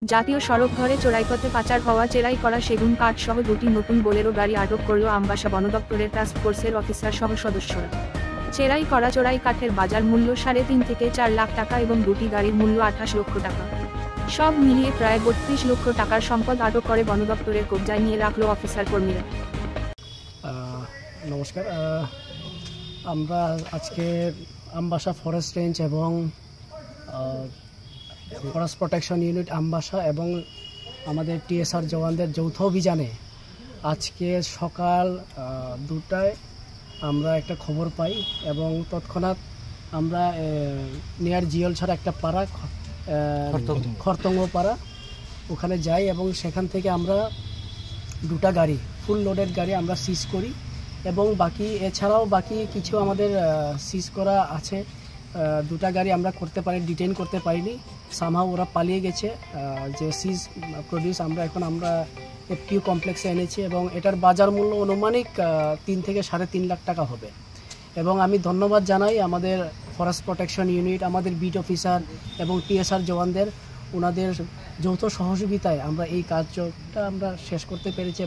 জাতীয় সড়ক ধরে চোরাইপথে পাচার হওয়া চেরাই করা সেগুন কাঠ সহ দুটি নতুন বোলেরো গাড়ি আটক করল আমবাসা বন দপ্তরের টাস্ক ফোর্সের অফিসার সহ সদস্যরা। চেরাই করা চোরাই কাঠের বাজার মূল্য 3.5 থেকে 4 লাখ টাকা এবং দুটি গাড়ির মূল্য 28 লক্ষ টাকা। সব মিলিয়ে প্রায় 32 লক্ষ টাকার সম্পদ আটক করে বন দপ্তরের কবজায় নিয়ে রাখল অফিসার কর্মীরা। নমস্কার, আমরা আজকে আমবাসা ফরেস্ট রেঞ্জ এবং ফরেস্ট প্রোটেকশন ইউনিট আমবাসা এবং আমাদের টিএসআর জওয়ানদের যৌথ অভিযানে আজকে সকাল 2টায় আমরা একটা খবর পাই এবং তৎক্ষণাৎ আমরা নিয়ার জিওল ছাড়া একটা পাড়া খরতঙ্গ পাড়া ওখানে যাই এবং সেখান থেকে আমরা দুটা গাড়ি ফুল লোডেড গাড়ি আমরা সিজ করি এবং এছাড়াও বাকি কিছু আমাদের সিজ করা আছে। দুটা গাড়ি আমরা ডিটেইন করতে পারিনি, সামহাও ওরা পালিয়ে গেছে। যে সিজ প্রডিউস আমরা এফটিউ কমপ্লেক্সে এনেছি এবং এটার বাজার মূল্য অনুমানিক 3 থেকে 3.5 লাখ টাকা হবে। এবং আমি ধন্যবাদ জানাই আমাদের ফরেস্ট প্রোটেকশন ইউনিট, আমাদের বিট অফিসার এবং টিএসআর জওয়ানদের, ওনাদের যৌথ সহযোগিতায় আমরা এই কাজটা শেষ করতে পেরেছি।